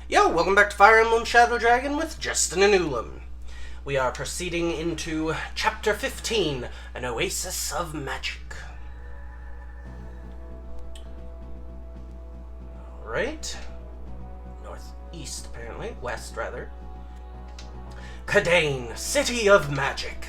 Yo, welcome back to Fire Emblem Shadow Dragon with Justin and Emblem. We are proceeding into Chapter 15, an Oasis of Magic. Alright. Northeast, apparently. West, rather. Kadain, City of Magic.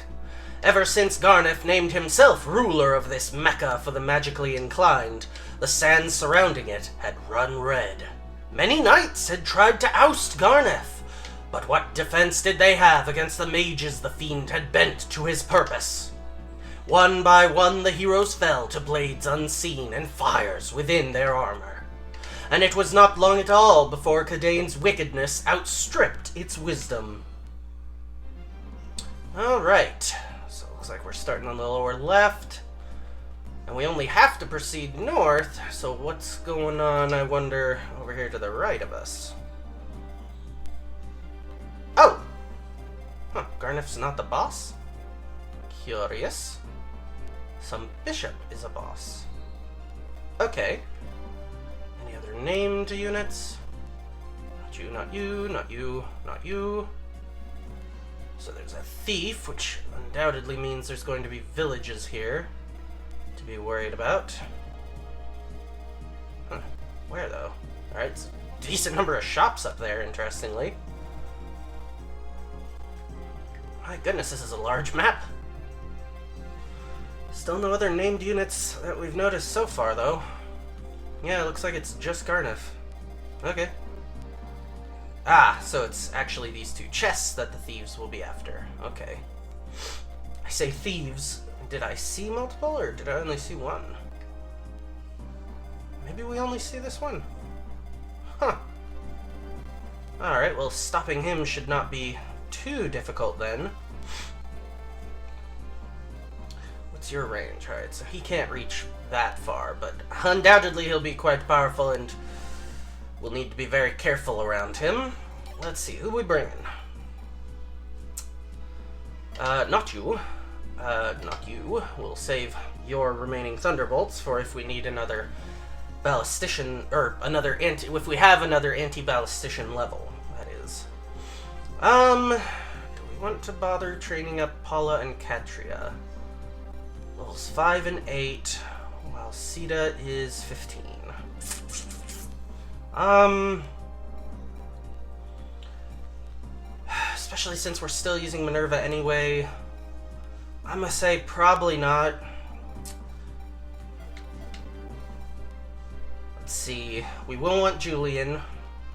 Ever since Garneth named himself ruler of this mecca for the magically inclined, the sands surrounding it had run red. Many knights had tried to oust Garneth, but what defense did they have against the mages the fiend had bent to his purpose? One by one the heroes fell to blades unseen and fires within their armor. And it was not long at all before Kadain's wickedness outstripped its wisdom. Alright, so it looks like we're starting on the lower left. And we only have to proceed north, so what's going on, I wonder, over here to the right of us? Oh! Huh, Garneth's not the boss? Curious. Some bishop is a boss. Okay. Any other named units? Not you, not you, not you, not you. So there's a thief, which undoubtedly means there's going to be villages here to be worried about. Huh. Where, though? Alright, it's a decent number of shops up there, interestingly. My goodness, this is a large map. Still no other named units that we've noticed so far, though. Yeah, it looks like it's just Garneth. Okay. Ah, so it's actually these two chests that the thieves will be after. Okay. I say thieves. Did I see multiple, or did I only see one? Maybe we only see this one. Huh. Alright, well, stopping him should not be too difficult then. What's your range? Alright, so he can't reach that far, but undoubtedly he'll be quite powerful, and we'll need to be very careful around him. Let's see, who we bringing? Not you. Not you. We'll save your remaining Thunderbolts for if we need another ballistician, or if we have another anti-ballistician level, that is. Do we want to bother training up Paula and Katria? Levels 5 and 8, while Sita is 15. Especially since we're still using Minerva anyway, I'm gonna say probably not. Let's see. We will want Julian,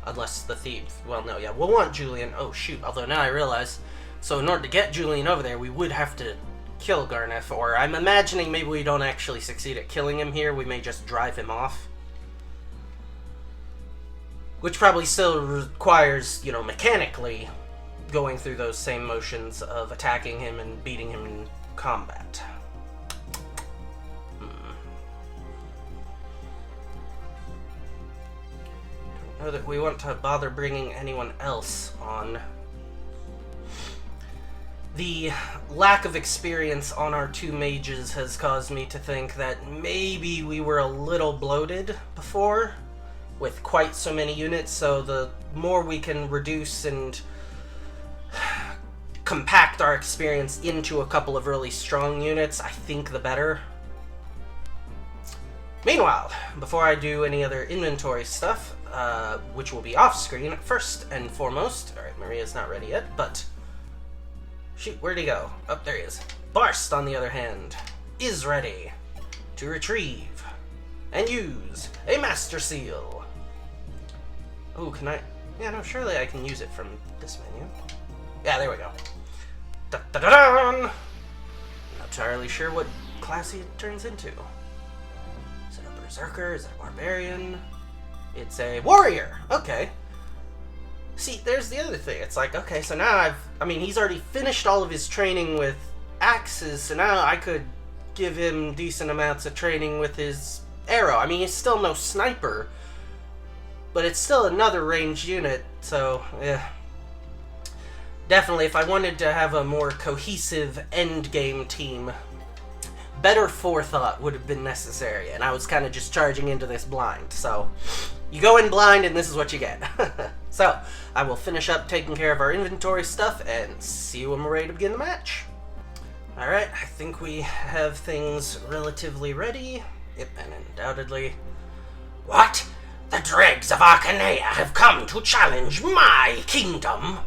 unless the thief. Well, no, yeah, we'll want Julian. Oh, shoot. Although now I realize, so in order to get Julian over there, we would have to kill Garneth, or I'm imagining maybe we don't actually succeed at killing him here. We may just drive him off. Which probably still requires, mechanically going through those same motions of attacking him and beating him in combat. Don't know that we want to bother bringing anyone else on. The lack of experience on our two mages has caused me to think that maybe we were a little bloated before with quite so many units, so the more we can reduce and compact our experience into a couple of really strong units, I think the better. Meanwhile, before I do any other inventory stuff, which will be off screen first and foremost. Alright, Maria's not ready yet, but shoot, where'd he go? Oh, there he is. Barst, on the other hand, is ready to retrieve and use a Master Seal. Oh, can I? Yeah, no, surely I can use it from this menu. Yeah, there we go. Da-da-da-da! Not entirely sure what class he turns into. Is it a Berserker? Is it a Barbarian? It's a Warrior! Okay. See, there's the other thing. It's like, okay, so now he's already finished all of his training with axes, so now I could give him decent amounts of training with his arrow. I mean, he's still no sniper, but it's still another ranged unit, so, yeah. Definitely, if I wanted to have a more cohesive endgame team, better forethought would have been necessary, and I was kind of just charging into this blind. So, you go in blind, and this is what you get. So, I will finish up taking care of our inventory stuff and see you when we're ready to begin the match. Alright, I think we have things relatively ready. Yep, and undoubtedly... What? The dregs of Arcanea have come to challenge my kingdom?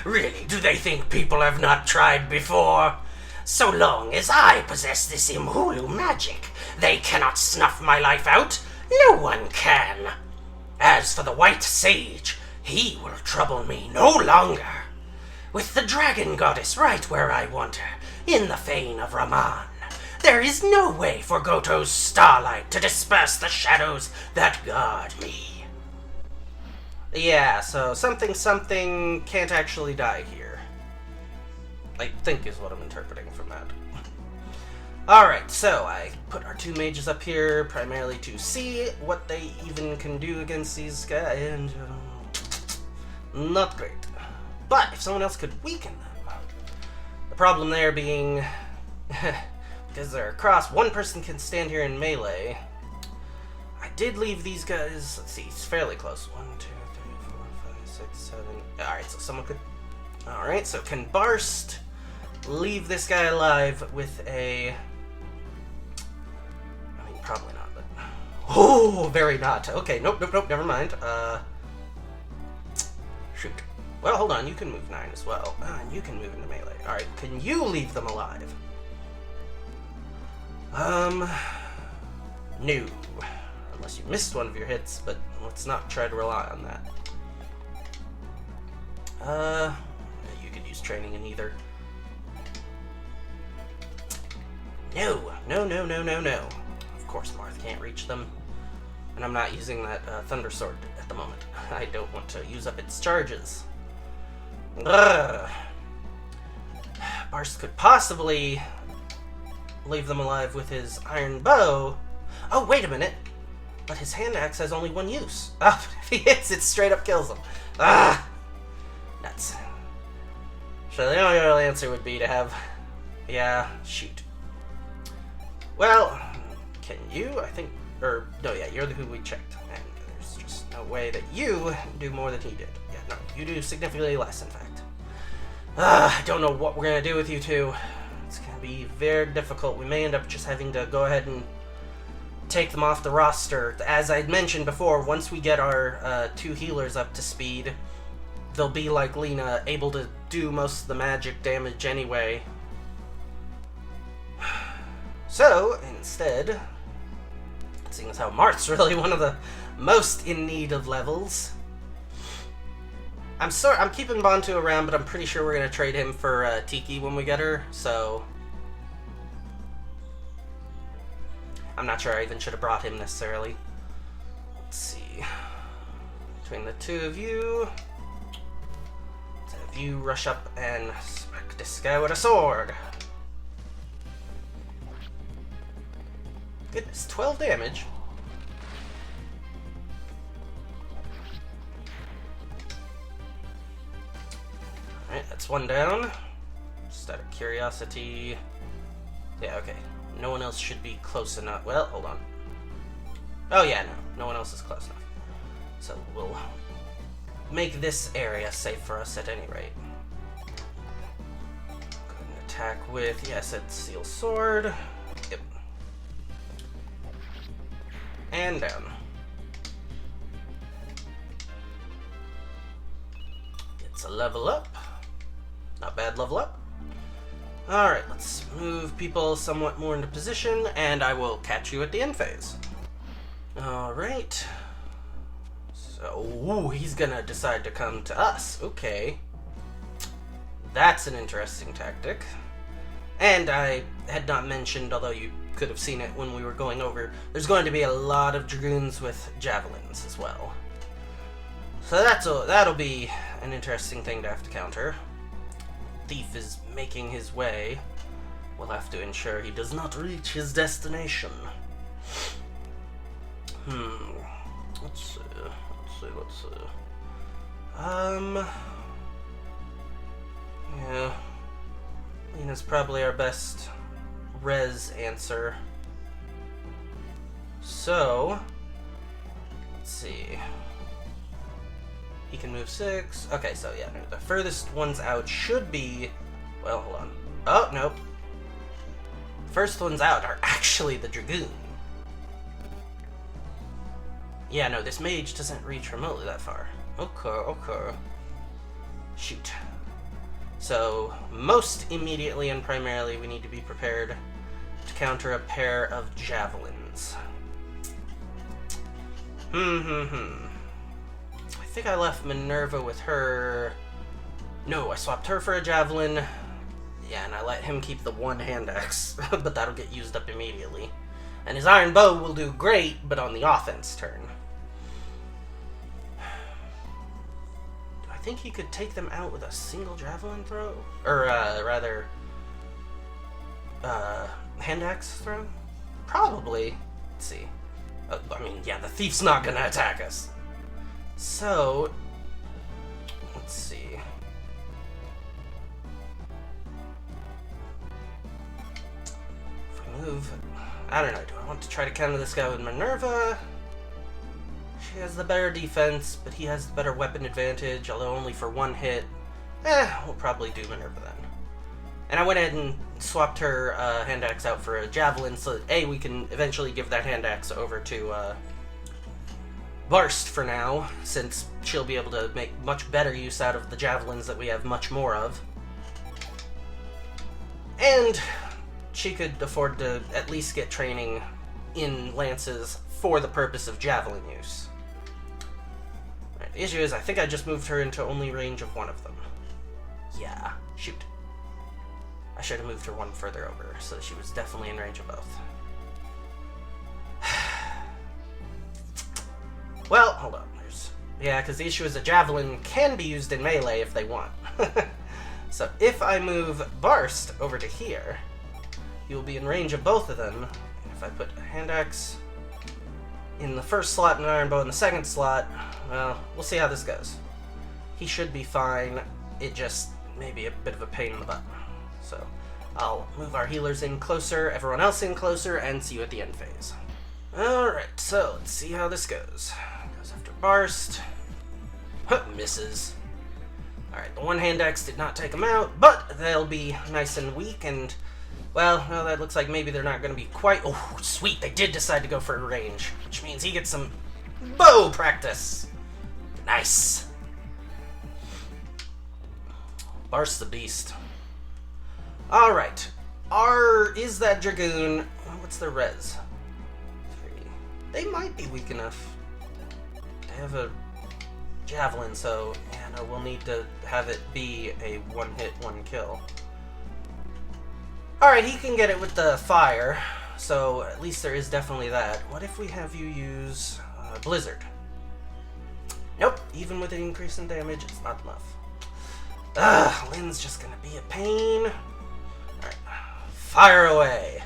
Really, do they think people have not tried before? So long as I possess this Imhulu magic, they cannot snuff my life out. No one can. As for the White Sage, he will trouble me no longer. With the Dragon Goddess right where I want her, in the Fane of Raman, there is no way for Goto's starlight to disperse the shadows that guard me. Yeah, so something can't actually die here. I think is what I'm interpreting from that. Alright, so I put our two mages up here primarily to see what they even can do against these guys, and not great. But if someone else could weaken them, the problem there being because they're across, one person can stand here in melee. I did leave these guys, let's see, it's fairly close. 1, 2, 3, 4, 5, 6, 7. Alright, so someone could. Alright, so can Barst leave this guy alive with a. I mean, probably not, but. Oh, very not. Okay, nope, never mind. Shoot. Well, hold on, you can move 9 as well. And you can move into melee. Alright, can you leave them alive? No. Unless you missed one of your hits, but let's not try to rely on that. You could use training in either. No. Of course Marth can't reach them. And I'm not using that Thunder Sword at the moment. I don't want to use up its charges. Ugh. Barst could possibly leave them alive with his iron bow. Oh, wait a minute. But his hand axe has only one use. Oh, if he hits, it straight up kills him. Ah! Nuts. So the only real answer would be to have... Yeah, shoot. Well, can you? I think... Or, no, yeah, you're the who we checked. And there's just no way that you do more than he did. Yeah, no, you do significantly less, in fact. I don't know what we're going to do with you two. It's going to be very difficult. We may end up just having to go ahead and take them off the roster. As I'd mentioned before, once we get our 2 healers up to speed, they'll be like Lena, able to do most of the magic damage anyway. So, instead, seeing as how Marth's really one of the most in need of levels, I'm keeping Bantu around, but I'm pretty sure we're going to trade him for Tiki when we get her, so I'm not sure I even should have brought him necessarily. Let's see. Between the two of you, let's have you rush up and smack this guy with a sword. Goodness, 12 damage. Alright, that's one down. Just out of curiosity. Yeah, okay. No one else should be close enough. Well, hold on. Oh yeah, no one else is close enough. So we'll make this area safe for us at any rate. Go ahead and attack with, yes, it's Seal Sword. Yep. And down. It's a level up. Not bad level up. Alright, let's move people somewhat more into position, and I will catch you at the end phase. Alright. So, ooh, he's gonna decide to come to us. Okay. That's an interesting tactic. And I had not mentioned, although you could have seen it when we were going over, there's going to be a lot of dragoons with javelins as well. So that'll be an interesting thing to have to counter. Thief is making his way. We'll have to ensure he does not reach his destination. Let's see. Yeah. Lena's probably our best res answer. So, let's see. He can move 6. Okay, so yeah, the furthest ones out should be... Well, hold on. Oh, nope. First ones out are actually the Dragoon. Yeah, no, this mage doesn't reach remotely that far. Okay. Shoot. So, most immediately and primarily, we need to be prepared to counter a pair of javelins. I think I left Minerva with her... No, I swapped her for a javelin. Yeah, and I let him keep the one hand axe, but that'll get used up immediately. And his iron bow will do great, but on the offense turn. Do I think he could take them out with a single javelin throw? Or, rather, hand axe throw? Probably. Let's see. I mean, yeah, the thief's not gonna attack us. So, let's see. If we move, I don't know, do I want to try to counter this guy with Minerva? She has the better defense, but he has the better weapon advantage, although only for one hit. We'll probably do Minerva then. And I went ahead and swapped her hand axe out for a javelin, so that we can eventually give that hand axe over to Barst for now, since she'll be able to make much better use out of the javelins that we have much more of. And she could afford to at least get training in lances for the purpose of javelin use. Right, the issue is, I think I just moved her into only range of one of them. Yeah, shoot. I should have moved her one further over, so that she was definitely in range of both. Well, hold on. Yeah, because the issue is a javelin can be used in melee if they want. So if I move Barst over to here, he will be in range of both of them. If I put a hand axe in the first slot and an iron bow in the second slot, well, we'll see how this goes. He should be fine. It just may be a bit of a pain in the butt. So I'll move our healers in closer, everyone else in closer, and see you at the end phase. Alright, so let's see how this goes. Goes after Barst. Misses. Alright, the one hand axe did not take them out, but they'll be nice and weak, and, well, no, that looks like maybe they're not going to be quite... Oh, sweet, they did decide to go for a range, which means he gets some bow practice. Nice. Barst's the beast. Alright, is that Dragoon... What's their res? 3. They might be weak enough. They have a javelin, so yeah, no, we'll need to have it be a one-hit, one-kill. Alright, he can get it with the fire, so at least there is definitely that. What if we have you use Blizzard? Nope, even with an increase in damage, it's not enough. Lynn's just gonna be a pain. Alright, fire away.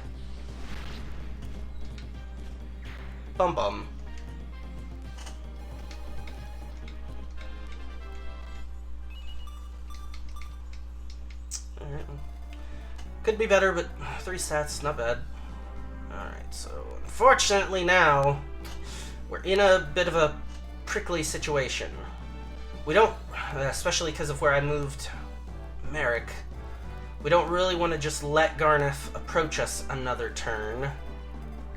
Bum bum. Alright. Could be better, but 3 stats, not bad. Alright, so unfortunately now, we're in a bit of a prickly situation. We don't, especially because of where I moved Merrick, we don't really want to just let Garneth approach us another turn.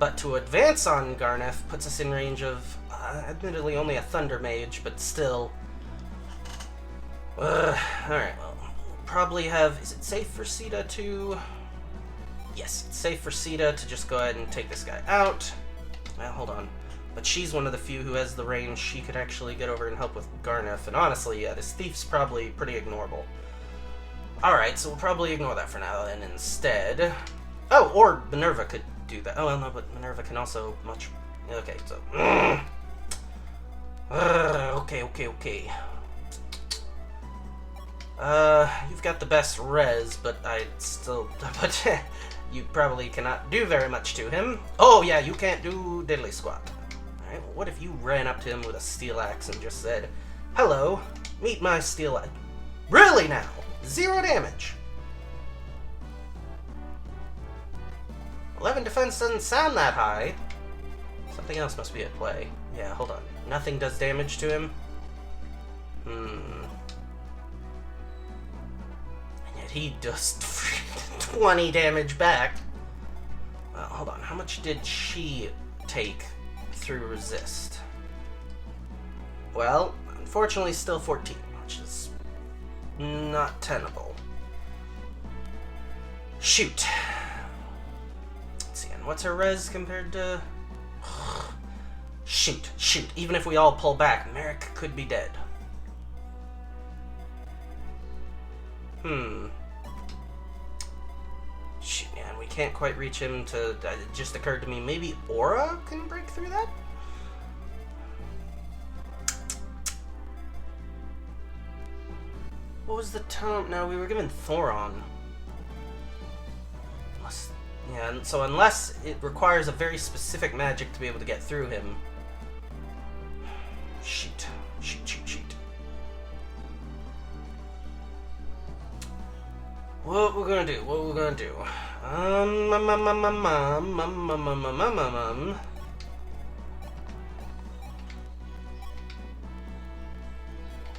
But to advance on Garneth puts us in range of, admittedly only a Thunder Mage, but still. Alright, well, we'll probably have, is it safe for Sita to... Yes, it's safe for Sita to just go ahead and take this guy out. Well, hold on. But she's one of the few who has the range. She could actually get over and help with Garneth. And honestly, yeah, this thief's probably pretty ignorable. Alright, so we'll probably ignore that for now, and instead... Oh, or Minerva could do that. Oh, well, no, but Minerva can also much... Okay, so... Okay. You've got the best res, but I still... But you probably cannot do very much to him. Oh, yeah, you can't do diddly squat. Alright, well, what if you ran up to him with a steel axe and just said, "Hello, meet my steel axe." Really now? 0 damage. 11 defense doesn't sound that high. Something else must be at play. Yeah, hold on. Nothing does damage to him. And yet he does 20 damage back. Well, hold on. How much did she take through resist? Well, unfortunately still 14, which is not tenable. Shoot. Let's see, and what's her res compared to... Shoot. Even if we all pull back, Merrick could be dead. Shoot, man, we can't quite reach him to... It just occurred to me, maybe Aura can break through that? What was the tome? No, we were given Thoron. Yeah, and so unless it requires a very specific magic to be able to get through him... Shoot. What we're gonna do?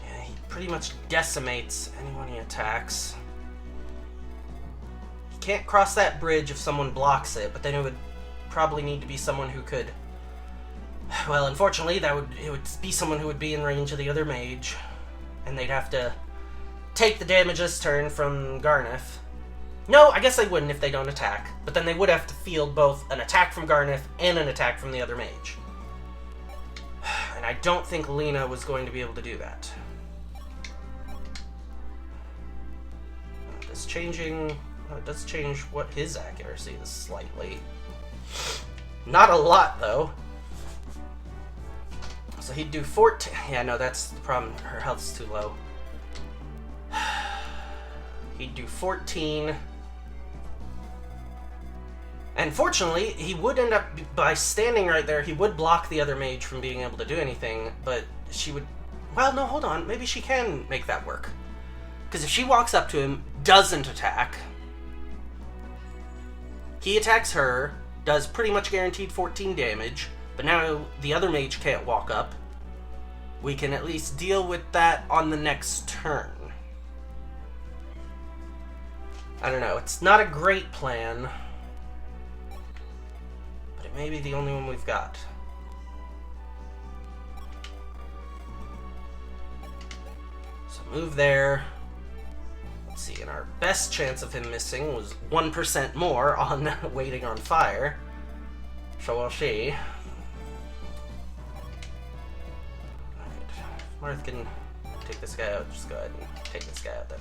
Yeah, he pretty much decimates anyone he attacks. He can't cross that bridge if someone blocks it, but then it would probably need to be someone who could... Well, unfortunately, it would be someone who would be in range of the other mage, and they'd have to take the damage this turn from Garneth. No, I guess they wouldn't if they don't attack, but then they would have to field both an attack from Garneth and an attack from the other mage. And I don't think Lena was going to be able to do that. It's changing... It does change what his accuracy is slightly. Not a lot, though. So he'd do 14. Yeah, no, that's the problem. Her health's too low. He'd do 14. And fortunately, he would end up, by standing right there, he would block the other mage from being able to do anything, but she would... Well, no, hold on. Maybe she can make that work. Because if she walks up to him, doesn't attack, he attacks her, does pretty much guaranteed 14 damage, but now the other mage can't walk up. We can at least deal with that on the next turn. I don't know, it's not a great plan, but it may be the only one we've got. So move there. Let's see, and our best chance of him missing was 1% more on waiting on fire. So we'll see. Marth can take this guy out. Just go ahead and take this guy out then.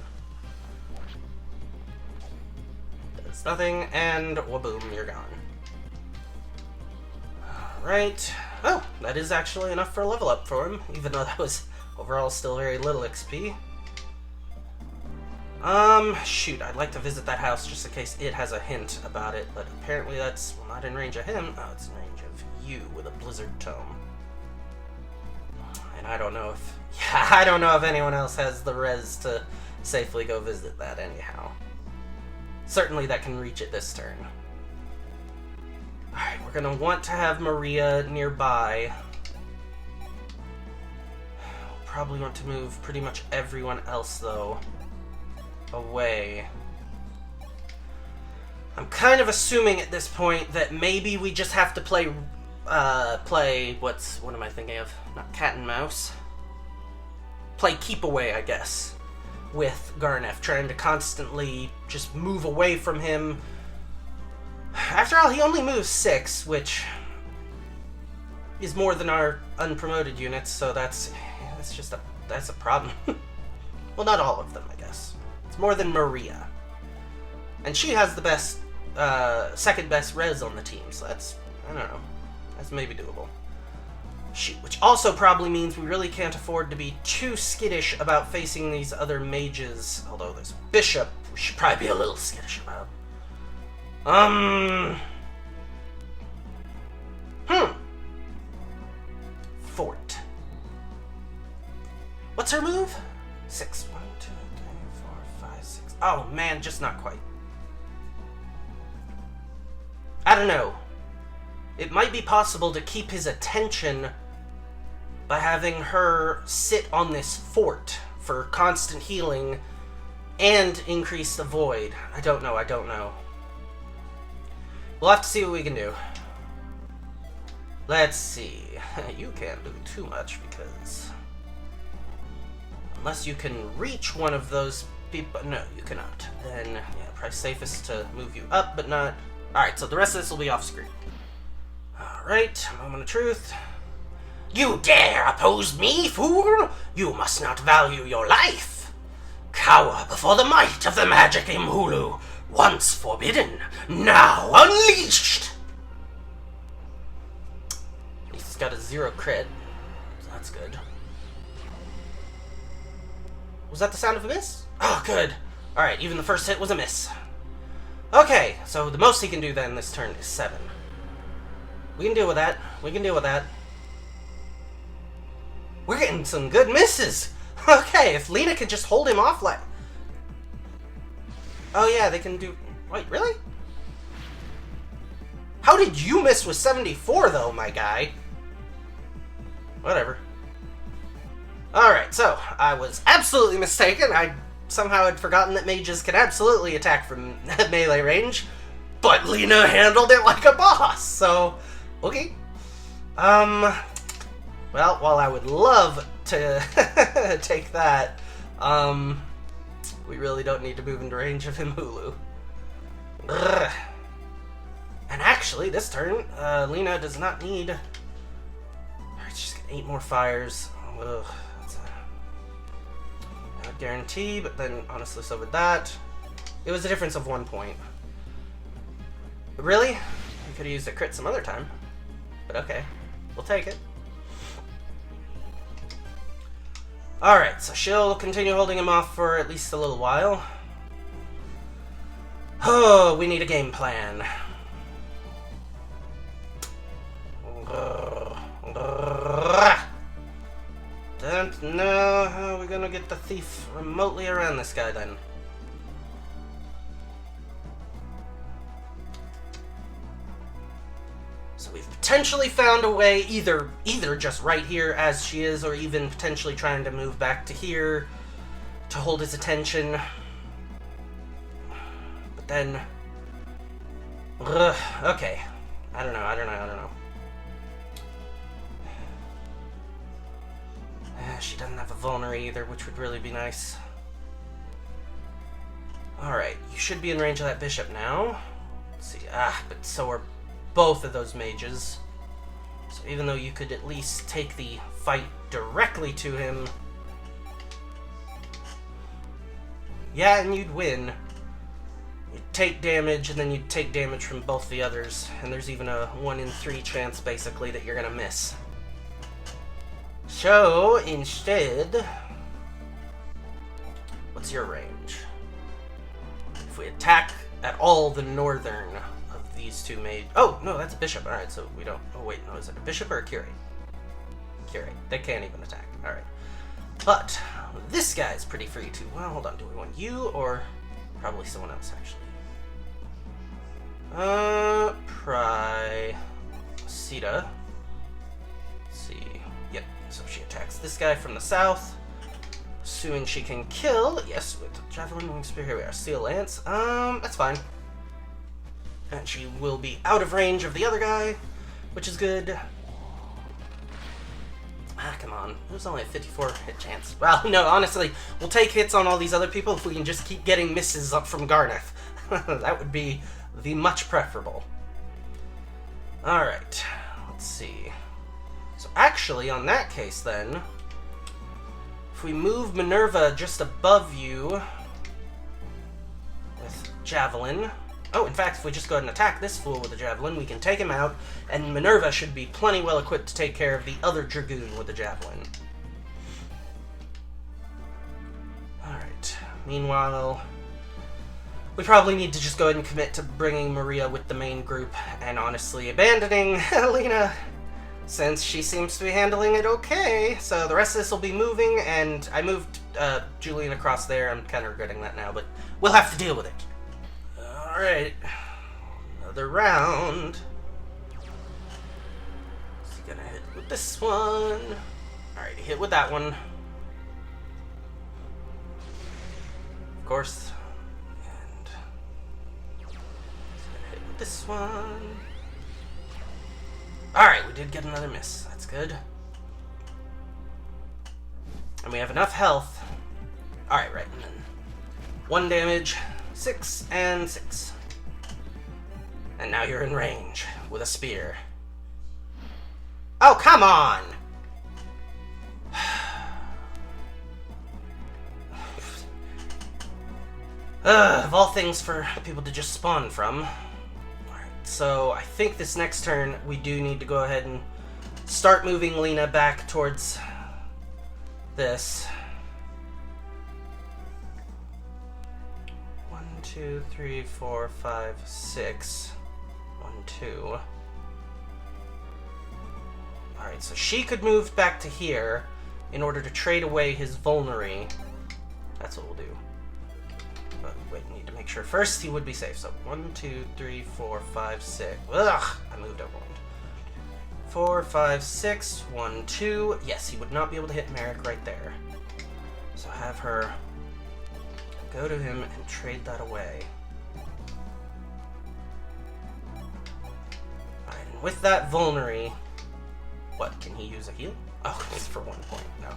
Does nothing, and boom, you're gone. Alright. Oh, that is actually enough for a level up for him, even though that was overall still very little XP. Shoot, I'd like to visit that house just in case it has a hint about it, but apparently that's not in range of him. Oh, it's in range of you with a blizzard tome. And I don't know if anyone else has the res to safely go visit that anyhow. Certainly that can reach it this turn. Alright, we're gonna want to have Maria nearby. We'll probably want to move pretty much everyone else, though, away. I'm kind of assuming at this point that maybe we just have to play what am I thinking of? Not cat and mouse. Play keep away, I guess, with Garneth, trying to constantly just move away from him. After all, he only moves 6, which is more than our unpromoted units, so that's a problem. Well, not all of them, I guess. It's more than Maria. And she has the best, second best res on the team, so that's, I don't know, that's maybe doable. Shoot, which also probably means we really can't afford to be too skittish about facing these other mages, although there's a bishop we should probably be a little skittish about. Fort. What's her move? 6. 1, 2, 3, 4, 5, 6. Oh man, just not quite. I don't know. It might be possible to keep his attention by having her sit on this fort for constant healing and increase the void. I don't know. We'll have to see what we can do. Let's see. You can't do too much because... unless you can reach one of those people... No, you cannot. Then, yeah, probably safest to move you up, but not... Alright, so the rest of this will be off screen. Alright, moment of truth. You dare oppose me, fool? You must not value your life. Cower before the might of the magic Imhulu. Once forbidden, now unleashed. He's got a 0 crit, so that's good. Was that the sound of a miss? Oh, good. Alright, even the first hit was a miss. Okay, so the most he can do then this turn is 7. We can deal with that. We're getting some good misses. Okay, if Lena could just hold him off like... Oh yeah, they can do... Wait, really? How did you miss with 74 though, my guy? Whatever. Alright, so, I was absolutely mistaken. I somehow had forgotten that mages can absolutely attack from melee range. But Lena handled it like a boss, so... Okay. Well, while I would love to take that, we really don't need to move into range of Imhulu. Ugh. And actually, this turn, Lena does not need... Alright, she's got 8 more fires. Ugh, that's a guarantee, but then, honestly, so with that, it was a difference of 1 point. Really? We could have used a crit some other time. But okay, we'll take it. Alright, so she'll continue holding him off for at least a little while. Oh, we need a game plan. Don't know how we're gonna get the thief remotely around this guy then. So we've potentially found a way, either just right here as she is, or even potentially trying to move back to here to hold his attention. But then... okay. I don't know. She doesn't have a vulner either, which would really be nice. Alright, you should be in range of that bishop now. Let's see, but so are both of those mages. So even though you could at least take the fight directly to him... Yeah, and you'd win. You'd take damage, and then you'd take damage from both the others. And there's even a 1 in 3 chance, basically, that you're gonna miss. So, instead... What's your range? If we attack at all the northern of these two mages... Oh, no, that's a bishop. Alright, so we don't... Oh, wait, no, is it a bishop or a curate? Curate. They can't even attack. Alright. But, this guy's pretty free, too. Well, hold on. Do we want you, or... Probably someone else, actually. Sita. Let's see. Yep, so she attacks this guy from the south. Assuming she can kill. Yes, with Javelin, Wing Spear. Here we are. Steel Lance. That's fine. And she will be out of range of the other guy, which is good. Come on. There's only a 54 hit chance. Well, no, honestly, we'll take hits on all these other people if we can just keep getting misses up from Garneth. That would be the much preferable. Alright, let's see. So actually, on that case then, if we move Minerva just above you with Javelin... Oh, in fact, if we just go ahead and attack this fool with a Javelin, we can take him out, and Minerva should be plenty well equipped to take care of the other Dragoon with the Javelin. Alright, meanwhile, we probably need to just go ahead and commit to bringing Maria with the main group, and honestly abandoning Lena, since she seems to be handling it okay. So the rest of this will be moving, and I moved Julian across there. I'm kind of regretting that now, but we'll have to deal with it. Alright, another round. Is he gonna hit with this one? Alright, hit with that one. Of course. And hit with this one. Alright, we did get another miss. That's good. And we have enough health. Alright, right. And then 1 damage, 6, and 6. And now you're in range with a spear. Oh, come on! Of all things for people to just spawn from. Alright, so I think this next turn we do need to go ahead and start moving Lena back towards this. 1, 2, 3, 4, 5, 6. 1, 2. Alright, so she could move back to here in order to trade away his vulnerary. That's what we'll do. But wait, need to make sure first he would be safe. So 1, 2, 3, 4, 5, 6. Ugh! I moved over 1. 4, 5, 6. 1, 2. Yes, he would not be able to hit Merrick right there. So have her go to him and trade that away. Alright, and with that vulnerary, what, can he use a heal? Oh, it's for 1 point. No.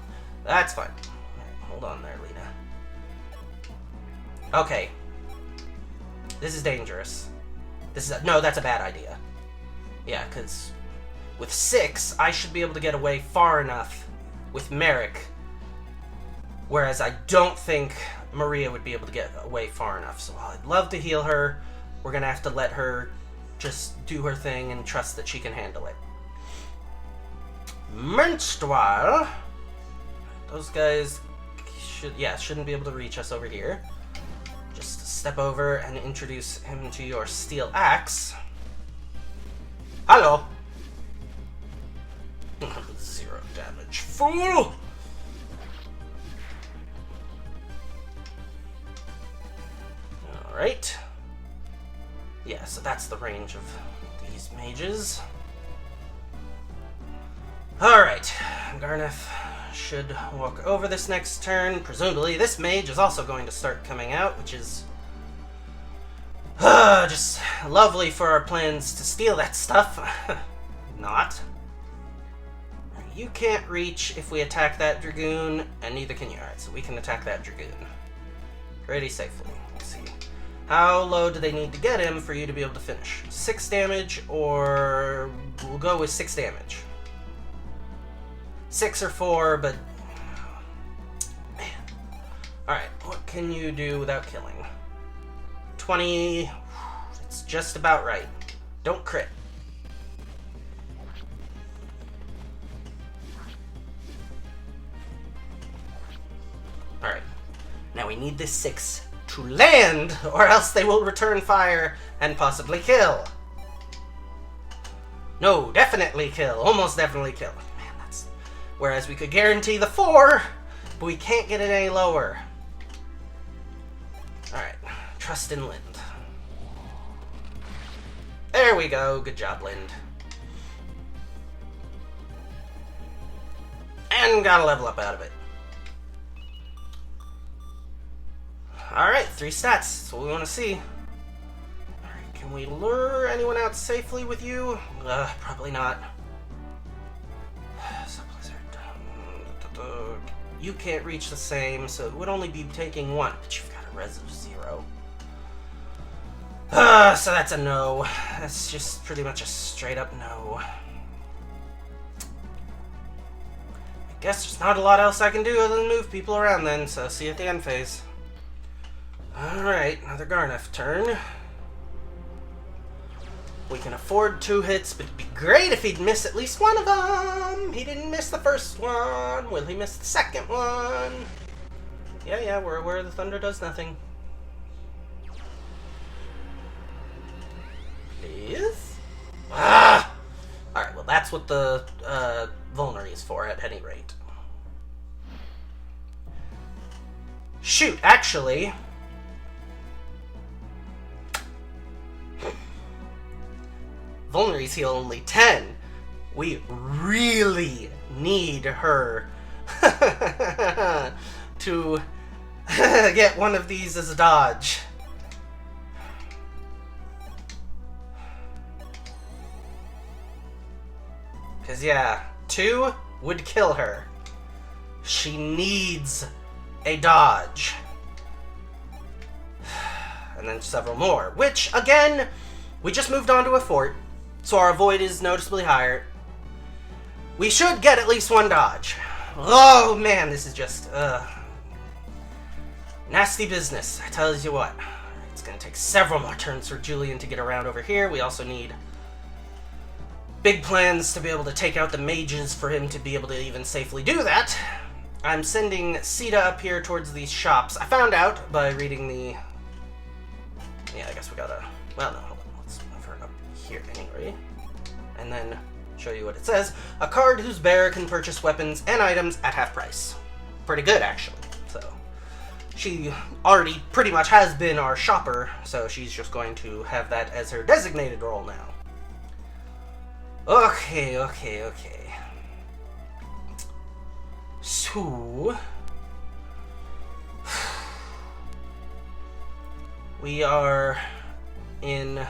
That's fine. Alright, hold on there, Lena. Okay. This is dangerous. No, that's a bad idea. Yeah, because with 6, I should be able to get away far enough with Merrick, whereas I don't think Maria would be able to get away far enough. So while I'd love to heal her, we're going to have to let her just do her thing and trust that she can handle it. Meanwhile, those guys shouldn't be able to reach us over here. Just step over and introduce him to your steel axe. Hello. 0 damage, fool. All right. Yeah, so that's the range of these mages. Alright, Garneth should walk over this next turn. Presumably this mage is also going to start coming out, which is just lovely for our plans to steal that stuff. Not. You can't reach if we attack that Dragoon, and neither can you. Alright, so we can attack that Dragoon pretty safely. Let's see. How low do they need to get him for you to be able to finish? 6 damage, or we'll go with 6 damage. 6 or 4, but man. Alright, what can you do without killing? 20. It's just about right. Don't crit. Alright. Now we need this 6 to land, or else they will return fire and possibly kill. No, definitely kill. Almost definitely kill. Whereas we could guarantee the 4, but we can't get it any lower. Alright, trust in Lind. There we go, good job, Lind. And got a level up out of it. Alright, 3 stats, that's what we want to see. Alright, can we lure anyone out safely with you? Probably not. You can't reach the same, so it would only be taking 1, but you've got a res of 0. So that's a no. That's just pretty much a straight up no. I guess there's not a lot else I can do other than move people around then, so see you at the end phase. Alright, another Garneth turn. We can afford 2 hits, but it'd be great if he'd miss at least one of them. He didn't miss the first one. Will he miss the second one? Yeah, we're aware the thunder does nothing. Please? Ah! Alright, well that's what the vulnerary is for at any rate. Shoot, actually... Vulneraries heal only 10. We really need her to get one of these as a dodge. Because, yeah, 2 would kill her. She needs a dodge. And then several more. Which, again, we just moved on to a fort, so our avoid is noticeably higher. We should get at least 1 dodge. Oh, man, this is just, nasty business, I tell you what. It's gonna take several more turns for Julian to get around over here. We also need big plans to be able to take out the mages for him to be able to even safely do that. I'm sending Sita up here towards these shops. I found out by reading the... Yeah, I guess we gotta... Well, no, hold on. Let's move her up here anyway. And then show you what it says. A card whose bearer can purchase weapons and items at half price. Pretty good, actually. So, she already pretty much has been our shopper, so she's just going to have that as her designated role now. Okay. So... We are in... Oh,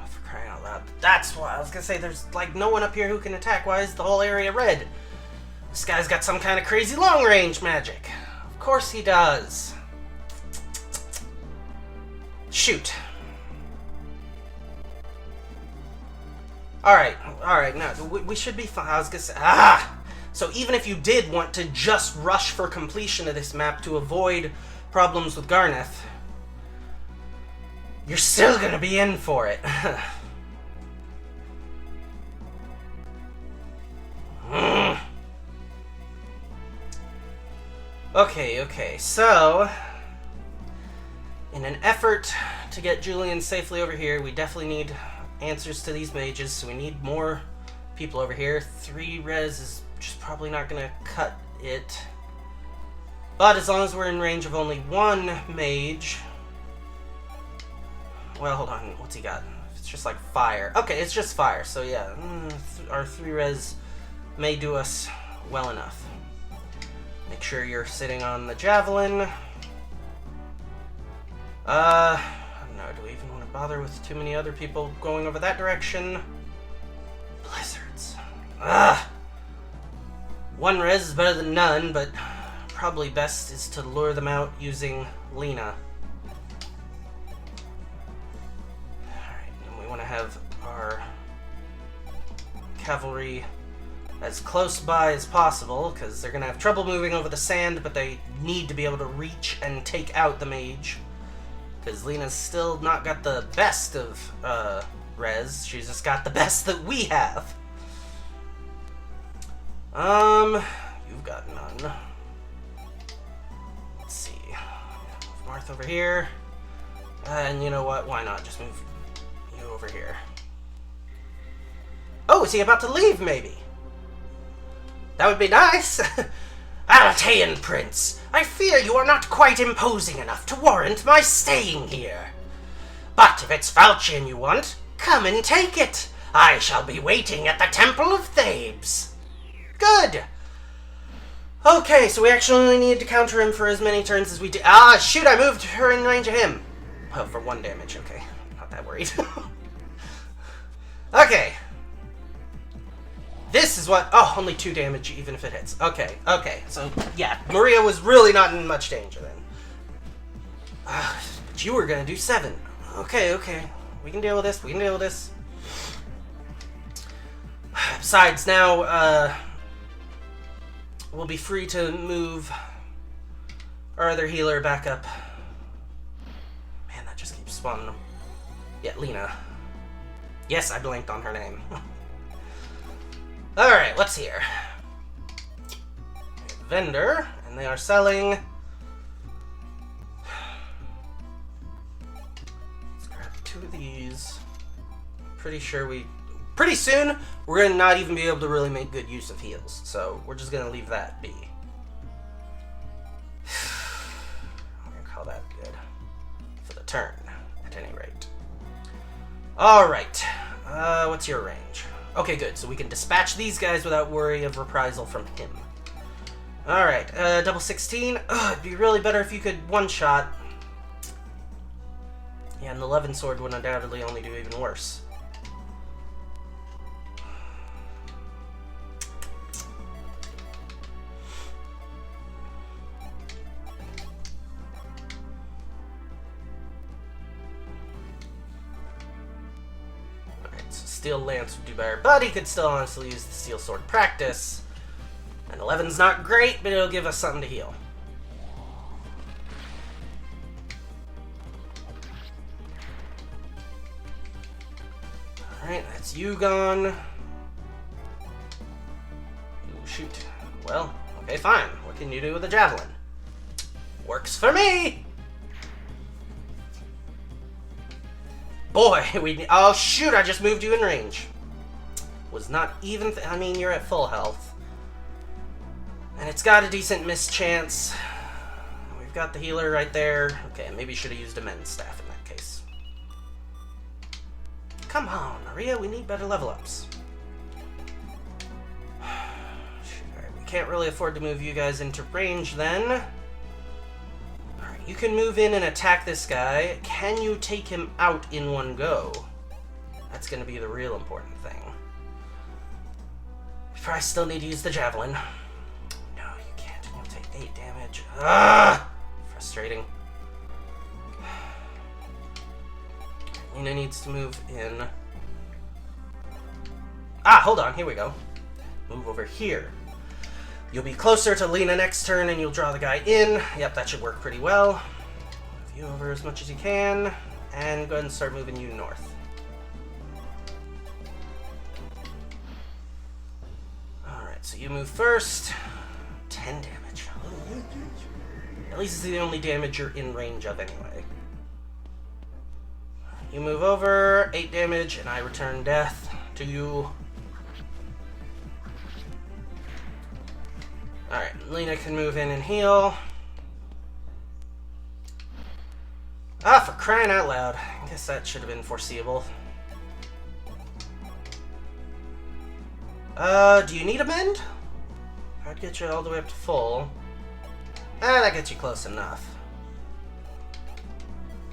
for crying out loud. That's why I was gonna say there's like no one up here who can attack. Why is the whole area red? This guy's got some kind of crazy long range magic. Of course he does. Shoot. Alright, no, we should be fine. I was gonna say, so even if you did want to just rush for completion of this map to avoid problems with Garneth, you're still gonna be in for it. Okay, so in an effort to get Julian safely over here, we definitely need answers to these mages, so we need more people over here. 3 res is just probably not gonna cut it. But as long as we're in range of only 1 mage... Well, hold on, what's he got? It's just like fire. Okay, it's just fire, so yeah, our 3 res may do us well enough. Make sure you're sitting on the javelin. I don't know, do we even want to bother with too many other people going over that direction? Blizzards. 1 res is better than none, but probably best is to lure them out using Lena. Alright, and we want to have our cavalry as close by as possible, because they're going to have trouble moving over the sand, but they need to be able to reach and take out the mage. Because Lena's still not got the best of res, she's just got the best that we have. You've got none. Let's see. Move Marth over here. And you know what? Why not? Just move you over here. Oh, is he about to leave, maybe? That would be nice. Altean Prince, I fear you are not quite imposing enough to warrant my staying here. But if it's falchion you want, come and take it. I shall be waiting at the Temple of Thebes. Good. Okay, so we actually only need to counter him for as many turns as we did. Ah, shoot, I moved her in range of him. Oh, for 1 damage, okay. Not that worried. Okay. This is what... Oh, only 2 damage even if it hits. Okay. So, yeah, Maria was really not in much danger then. But you were gonna do 7. Okay. We can deal with this. Besides, now, we'll be free to move our other healer back up. Man, that just keeps spawning them. Yeah, Lena. Yes, I blanked on her name. Alright, let's see here. Vendor, and they are selling... Let's grab 2 of these. Pretty sure pretty soon, we're going to not even be able to really make good use of heals. So, we're just going to leave that be. I'm going to call that good. For the turn, at any rate. Alright. What's your range? Okay, good. So we can dispatch these guys without worry of reprisal from him. Alright, double 16. Ugh, it'd be really better if you could one-shot. Yeah, and the 11 sword would undoubtedly only do even worse. Steel Lance would do better, but he could still honestly use the Steel Sword practice. And 11's not great, but it'll give us something to heal. Alright, that's you gone. Ooh, shoot. Well, okay, fine. What can you do with a javelin? Works for me! Boy, oh shoot, I just moved you in range. Was not even, I mean, you're at full health. And it's got a decent miss chance. We've got the healer right there. Okay, maybe should have used a men's staff in that case. Come on, Maria, we need better level ups. Alright, we can't really afford to move you guys into range then. You can move in and attack this guy. Can you take him out in one go? That's going to be the real important thing. Before I still need to use the javelin. No, you can't. You'll take 8 damage. Ah! Frustrating. Lena needs to move in. Ah, hold on. Here we go. Move over here. You'll be closer to Lena next turn and you'll draw the guy in. Yep, that should work pretty well. Move you over as much as you can. And go ahead and start moving you north. Alright, so you move first. 10 damage. At least it's the only damage you're in range of anyway. You move over, 8 damage, and I return death to you. Alright, Lena can move in and heal. Ah, for crying out loud. I guess that should have been foreseeable. Do you need a mend? I'd get you all the way up to full. Ah, that gets you close enough.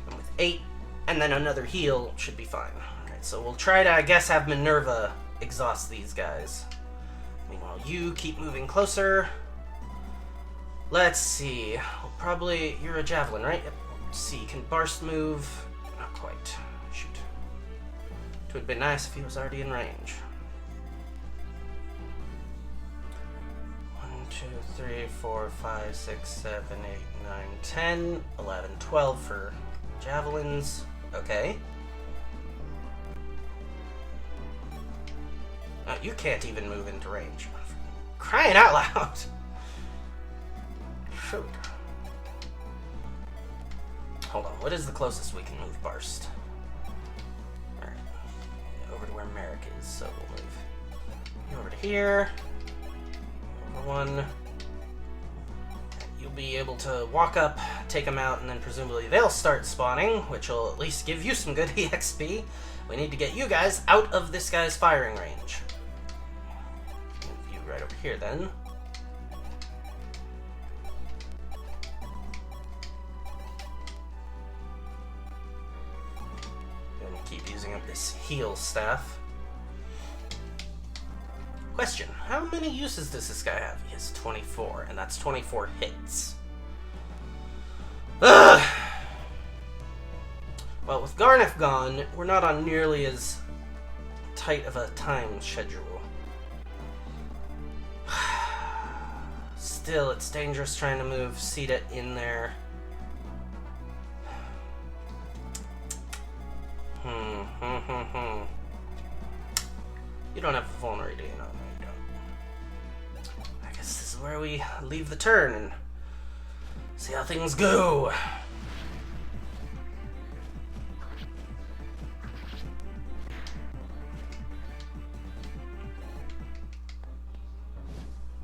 And with 8, and then another heal, should be fine. Alright, so we'll try to, I guess, have Minerva exhaust these guys. Meanwhile, you keep moving closer. Let's see. We'll probably... You're a javelin, right? Yep. Let's see. Can Barst move? Not quite. Shoot. It would have been nice if he was already in range. 1, 2, 3, 4, 5, 6, 7, 8, 9, 10, 11, 12 for javelins. Okay. You can't even move into range. Crying out loud! Shoot. Hold on, what is the closest we can move Barst? Alright. Over to where Merrick is, so we'll move you over to here. Over 1. You'll be able to walk up, take them out, and then presumably they'll start spawning, which will at least give you some good EXP. We need to get you guys out of this guy's firing range. Move you right over here then. Keep using up this heal staff. Question, how many uses does this guy have? He has 24, and that's 24 hits. Ugh! Well, with Garneth gone, we're not on nearly as tight of a time schedule. Still, it's dangerous trying to move Sita in there. You don't have a vulnerability, no, you don't. I guess this is where we leave the turn and see how things go.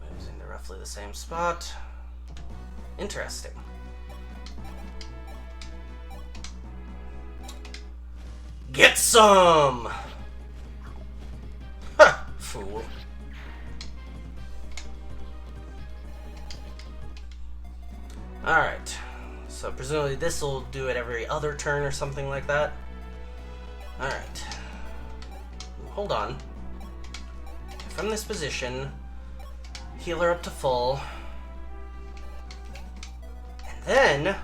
Moves into roughly the same spot. Interesting. Get some! Huh. fool. Alright. So presumably this will do it every other turn or something like that. Alright. Hold on. From this position, heal her up to full. And then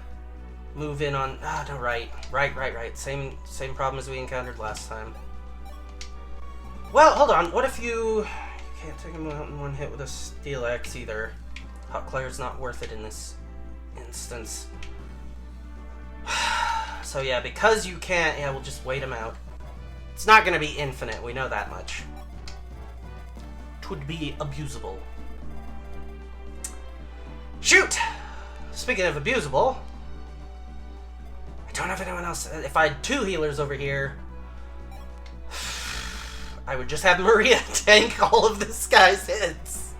move in on... Ah, no, right. Right. Same problem as we encountered last time. Well, hold on. What if you can't take him out in one hit with a Steel Axe either? Hot Claire's not worth it in this instance. So yeah, because you can't... Yeah, we'll just wait him out. It's not going to be infinite. We know that much. It would be abusable. Shoot! Speaking of abusable... I don't have anyone else. If I had two healers over here... I would just have Maria tank all of this guy's hits.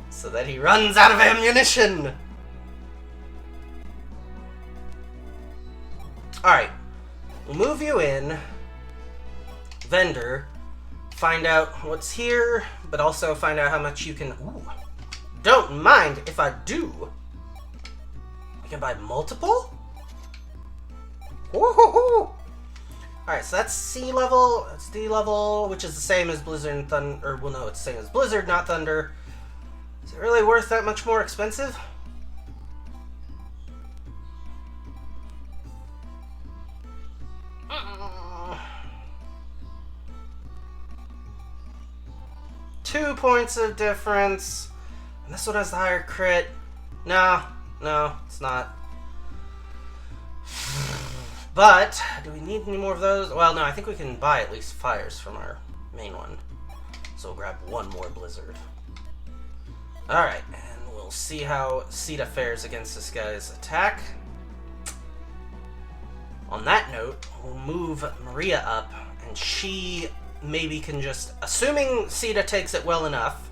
So that he runs out of ammunition. Alright. We'll move you in. Vendor. Find out what's here, but also find out how much you can... Ooh. Don't mind if I do. I can buy multiple? Woohoo! Alright, so that's C level, that's D level, which is the same as Blizzard and Thunder, or well no, it's the same as Blizzard, not Thunder. Is it really worth that much more expensive? Two points of difference. And this one has the higher crit. No, it's not. But, do we need any more of those? Well, no, I think we can buy at least fires from our main one. So we'll grab one more Blizzard. Alright, and we'll see how Sita fares against this guy's attack. On that note, we'll move Maria up, and she maybe can just... Assuming Sita takes it well enough,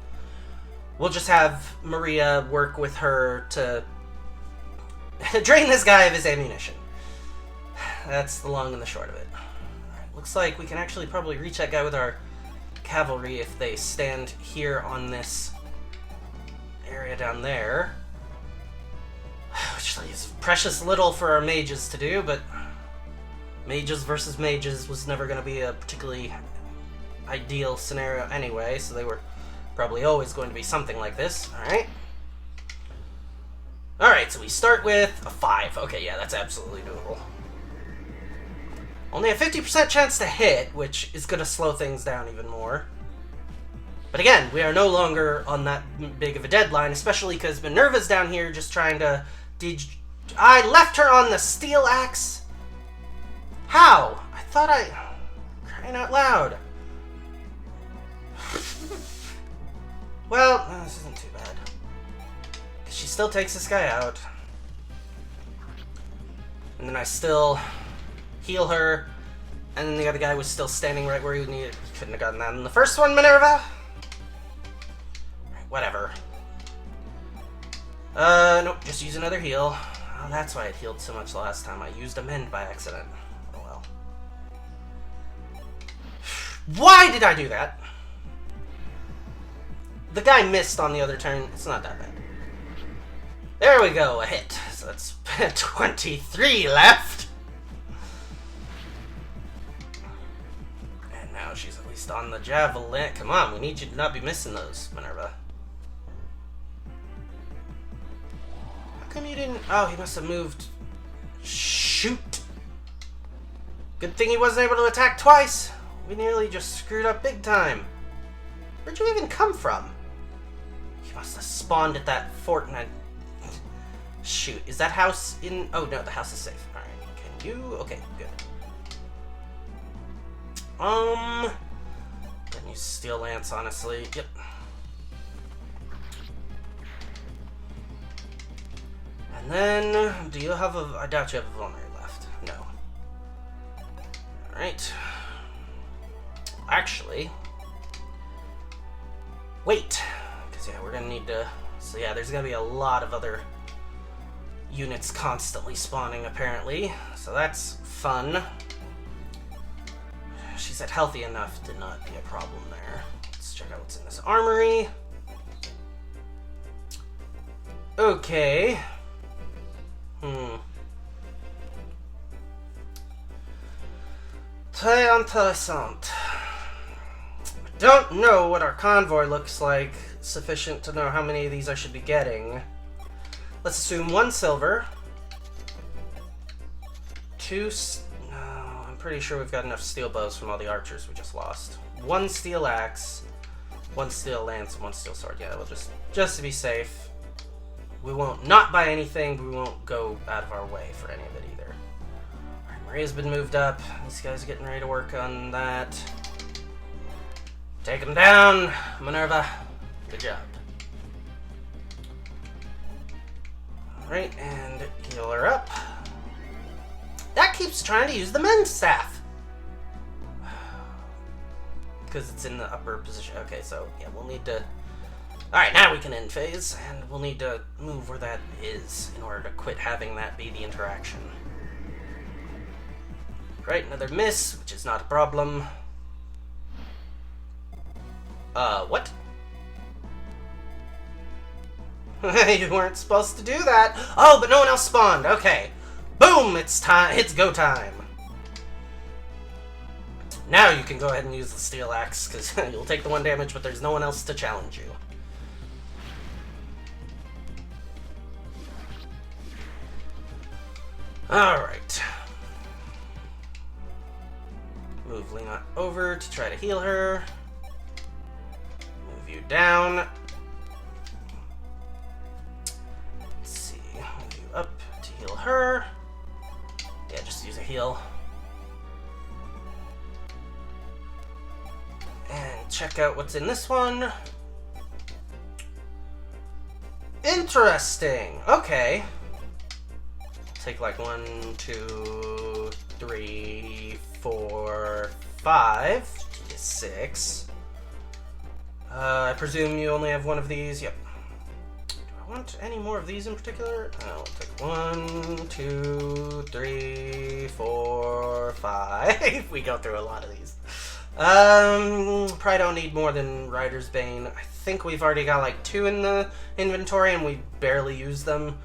we'll just have Maria work with her to drain this guy of his ammunition. That's the long and the short of it. Alright, looks like we can actually probably reach that guy with our cavalry if they stand here on this area down there. Which leaves precious little for our mages to do, but mages versus mages was never going to be a particularly ideal scenario anyway, so they were probably always going to be something like this. Alright. Alright, so we start with a 5. Okay, yeah, that's absolutely doable. Only a 50% chance to hit, which is going to slow things down even more. But again, we are no longer on that big of a deadline, especially because Minerva's down here just trying to... I left her on the Steel Axe? How? I thought I... Crying out loud. Well, this isn't too bad. She still takes this guy out. And then I still heal her. And then the other guy was still standing right where he needed. Couldn't have gotten that in the first one, Minerva. Right, whatever. Nope, just use another heal. Oh, that's why it healed so much last time. I used Amend by accident. Oh well. Why did I do that? The guy missed on the other turn. It's not that bad. There we go, a hit. So that's 23 left. And now she's at least on the javelin. Come on, we need you to not be missing those, Minerva. How come you didn't... Oh, he must have moved. Shoot. Good thing he wasn't able to attack twice. We nearly just screwed up big time. Where'd you even come from? He must have spawned at that fort and I... Shoot, is that house in... Oh, no, the house is safe. Alright, can you... Okay, good. Then use Steel Lance, honestly. Yep. And then... Do you have a... I doubt you have a vulnerary left. No. Alright. Actually... Wait! Because, yeah, we're gonna need to... So, yeah, there's gonna be a lot of other... units constantly spawning, apparently. So that's fun. she said healthy enough to not be a problem there. Let's check out what's in this armory. Okay. Très intéressant. I don't know what our convoy looks like sufficient to know how many of these I should be getting. Let's assume 1 silver. 2... No, I'm pretty sure we've got enough steel bows from all the archers we just lost. 1 steel axe, 1 steel lance, and 1 steel sword. Yeah, we'll just to be safe. We won't not buy anything, but we won't go out of our way for any of it either. Alright, Maria's been moved up. These guys are getting ready to work on that. Take them down, Minerva. Good job. Alright, and heal her up. That keeps trying to use the men's staff. Because it's in the upper position. Okay, so yeah, we'll need to... Alright, now we can end phase, and we'll need to move where that is in order to quit having that be the interaction. Right, another miss, which is not a problem. What? You weren't supposed to do that. Oh, but no one else spawned. Okay. Boom! It's time. It's go time. Now you can go ahead and use the steel axe, because you'll take the 1 damage, but there's no one else to challenge you. Alright. Move Lena over to try to heal her. Move you down. Let's see. Move you up to heal her. Yeah, just use a heal. And check out what's in this one. Interesting. Okay. Take like 1, 2, 3, 4, 5, 6. I presume you only have 1 of these. Yep. Do I want any more of these in particular? I'll take 1, 2, 3, 4, 5. We go through a lot of these. Probably don't need more than Rider's Bane. I think we've already got like 2 in the inventory and we barely use them.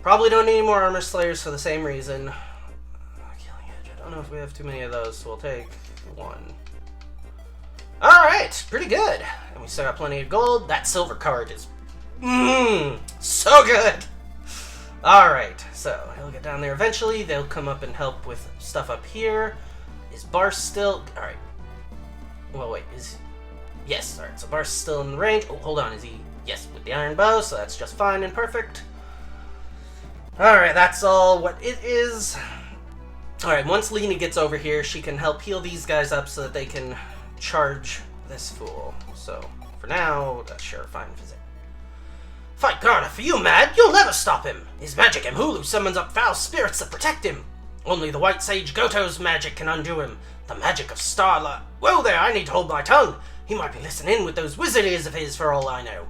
Probably don't need more Armor Slayers for the same reason. Killing Edge. I don't know if we have too many of those, so we'll take 1. Alright, pretty good. And we still got plenty of gold. That silver card is so good. Alright, so he'll get down there eventually. They'll come up and help with stuff up here. Is Bar's still... Alright. Well, wait, is... Yes, alright, so Bar's still in the range. Oh, hold on, is he... Yes, with the iron bow, so that's just fine and perfect. Alright, that's all what it is. Alright, once Lena gets over here, she can help heal these guys up so that they can charge this fool. So, for now, sure, fine visit. Fight Garda, are you mad? You'll never stop him! His magic Mhulu summons up foul spirits that protect him. Only the White Sage Goto's magic can undo him. The magic of Starlight... Whoa there, I need to hold my tongue. He might be listening in with those wizard ears of his for all I know.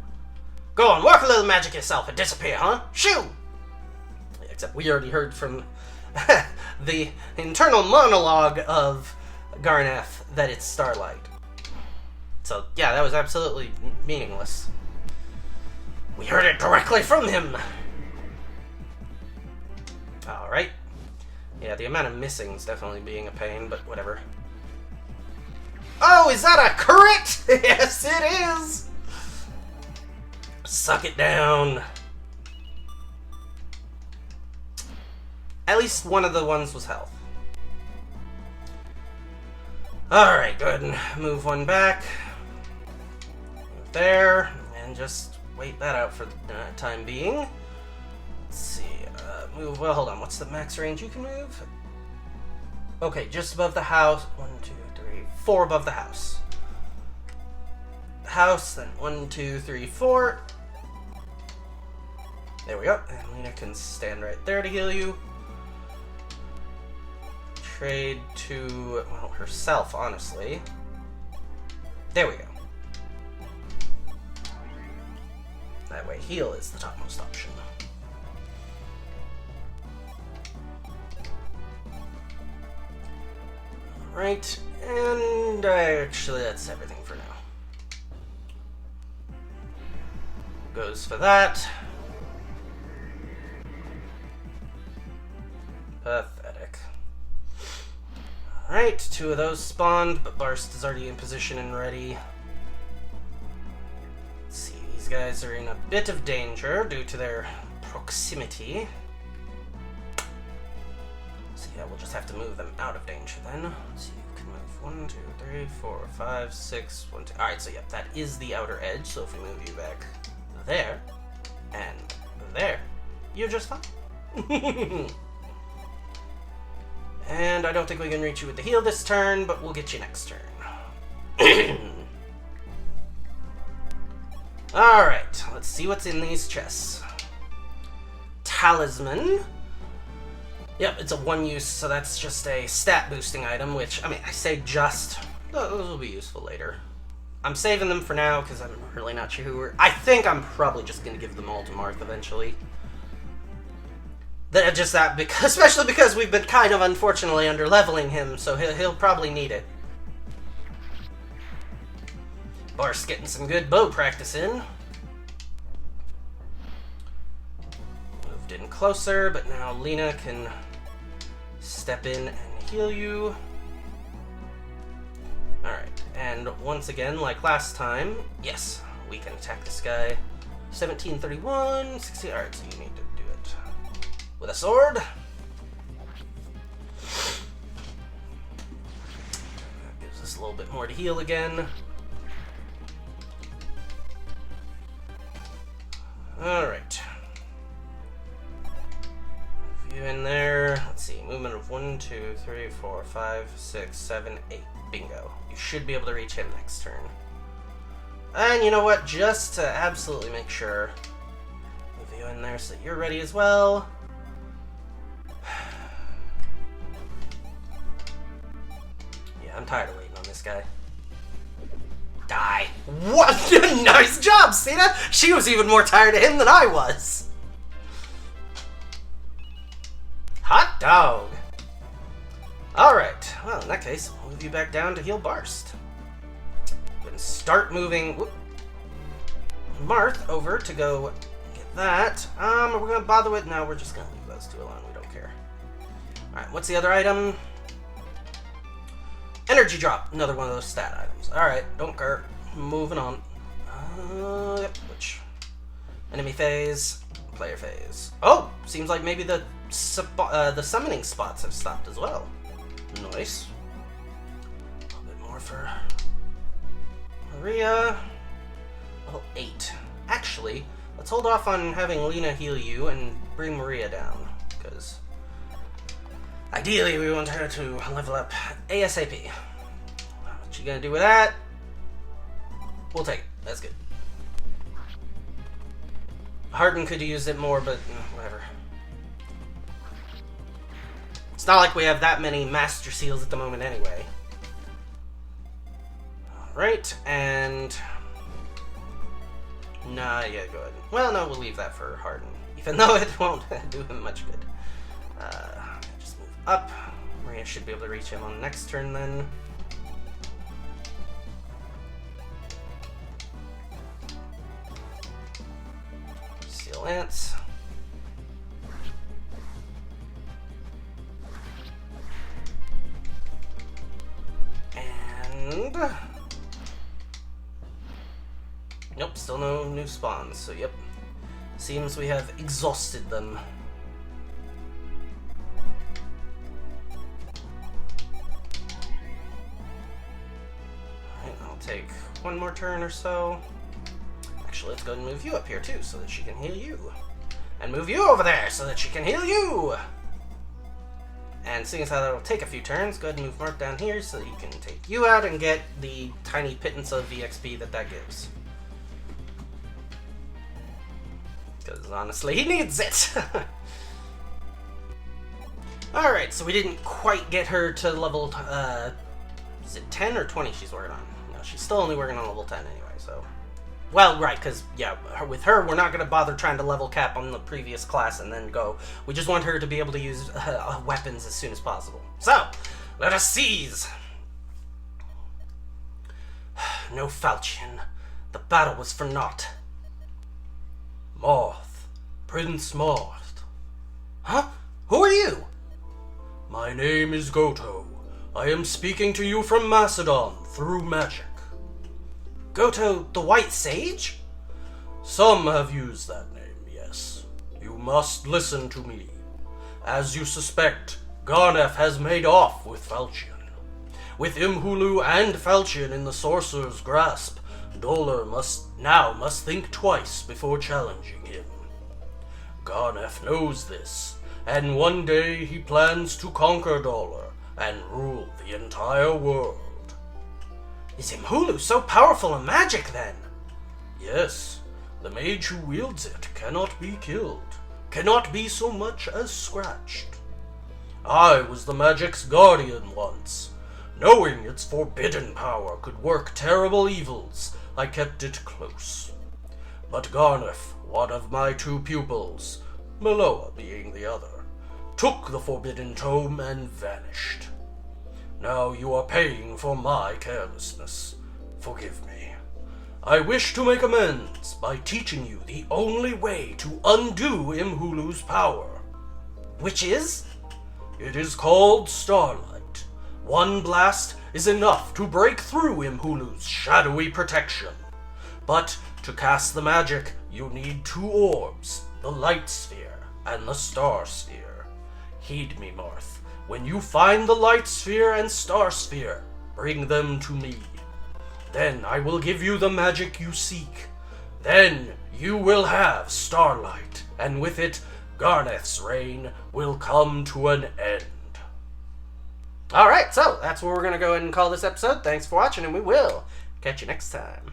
Go on, work a little magic yourself and disappear, huh? Shoo! Except we already heard from the internal monologue of Garneth that it's Starlight. So, yeah, that was absolutely meaningless. We heard it directly from him. Alright. Yeah, the amount of missing's definitely being a pain, but whatever. Oh, is that a crit? Yes, it is! Suck it down. At least one of the ones was health. Alright, go ahead and move 1 back. Move there, and just wait that out for the time being. Let's see, move, well, hold on, what's the max range you can move? Okay, just above the house. 1, 2, 3, 4 above the house. The house, then 1, 2, 3, 4. There we go, and Lena can stand right there to heal you. Trade to, well, herself, honestly. There we go. That way, heal is the topmost option. Alright, And actually, that's everything for now. Goes for that. Pathetic. Alright, 2 of those spawned, but Barst is already in position and ready. Let's see, these guys are in a bit of danger due to their proximity. So yeah, we'll just have to move them out of danger then. Let's see, you can move 1, 2, 3, 4, 5, 6, 1, 2. Alright, so yeah, that is the outer edge, so if we move you back there and there, you're just fine. And I don't think we can reach you with the heal this turn, but we'll get you next turn. Alright, let's see what's in these chests. Talisman. Yep, it's a 1-use, so that's just a stat boosting item, which, I mean, I say just, those will be useful later. I'm saving them for now, because I'm really not sure who we're... I think I'm probably just going to give them all to Marth eventually. Just that, because, especially because we've been kind of unfortunately under-leveling him, so he'll probably need it. Barst's getting some good bow practice in. Moved in closer, but now Lena can step in and heal you. Alright, and once again, like last time, yes, we can attack this guy. 1731, 16, alright, so you need to do it with a sword. That gives us a little bit more to heal again. Alright. Move you in there. Let's see, movement of 1, 2, 3, 4, 5, 6, 7, 8. Bingo. You should be able to reach him next turn. And you know what? Just to absolutely make sure, move you in there so you're ready as well. Yeah, I'm tired of waiting on this guy. Die. What? Nice job, Cena! She was even more tired of him than I was. Hot dog. Alright, well, in that case, we'll move you back down to heal Barst. Then start moving Marth over to go get that. We're gonna bother with... No, we're just gonna leave those two alone. We don't care. Alright, what's the other item? Energy drop. Another one of those stat items. Alright, don't care. Moving on. Yep, which? Enemy phase, player phase. Oh, seems like maybe the summoning spots have stopped as well. Nice. A little bit more for Maria. Level 8. Actually, let's hold off on having Lena heal you and bring Maria down, because ideally we want her to level up ASAP. What you gonna do with that? We'll take it. That's good. Harden could use it more, but whatever. It's not like we have that many Master Seals at the moment anyway. Alright, and... Nah, yeah, go ahead. Well, no, we'll leave that for Harden, even though it won't do him much good. Just move up. Maria should be able to reach him on next turn then. Seal Lance. And... Nope, still no new spawns, so yep. Seems we have exhausted them. Alright, I'll take one more turn or so. Actually, let's go and move you up here too, so that she can heal you. And move you over there, so that she can heal you! And seeing as how that'll take a few turns, go ahead and move Mark down here so that you can take you out and get the tiny pittance of VXP that gives. Because honestly, he needs it! Alright, so we didn't quite get her to level, is it 10 or 20 she's working on? No, she's still only working on level 10 anyway, so... Well, right, because, yeah, with her, we're not going to bother trying to level cap on the previous class and then go. We just want her to be able to use weapons as soon as possible. So, let us seize! no falchion. The battle was for naught. Marth. Prince Marth. Huh? Who are you? My name is Goto. I am speaking to you from Macedon through magic. Goto the White Sage? Some have used that name, yes. You must listen to me. As you suspect, Garnef has made off with Falchion. With Imhulu and Falchion in the sorcerer's grasp, Dolor must think twice before challenging him. Garnef knows this, and one day he plans to conquer Dolor and rule the entire world. Is Imhulu so powerful in magic, then? Yes, the mage who wields it cannot be killed, cannot be so much as scratched. I was the magic's guardian once. Knowing its forbidden power could work terrible evils, I kept it close. But Garnef, one of my two pupils, Meloa being the other, took the forbidden tome and vanished. Now you are paying for my carelessness. Forgive me. I wish to make amends by teaching you the only way to undo Imhulu's power. Which is? It is called Starlight. One blast is enough to break through Imhulu's shadowy protection. But to cast the magic, you need two orbs, the Light Sphere and the Star Sphere. Heed me, Marth. When you find the Light Sphere and Star Sphere, bring them to me. Then I will give you the magic you seek. Then you will have Starlight, and with it, Garneth's reign will come to an end. Alright, so that's where we're going to go ahead and call this episode. Thanks for watching, and we will catch you next time.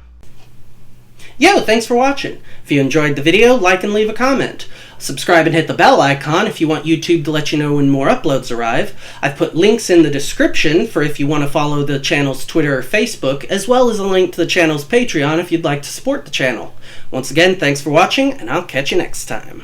Yo, thanks for watching. If you enjoyed the video, like and leave a comment. Subscribe and hit the bell icon if you want YouTube to let you know when more uploads arrive. I've put links in the description for if you want to follow the channel's Twitter or Facebook, as well as a link to the channel's Patreon if you'd like to support the channel. Once again, thanks for watching, and I'll catch you next time.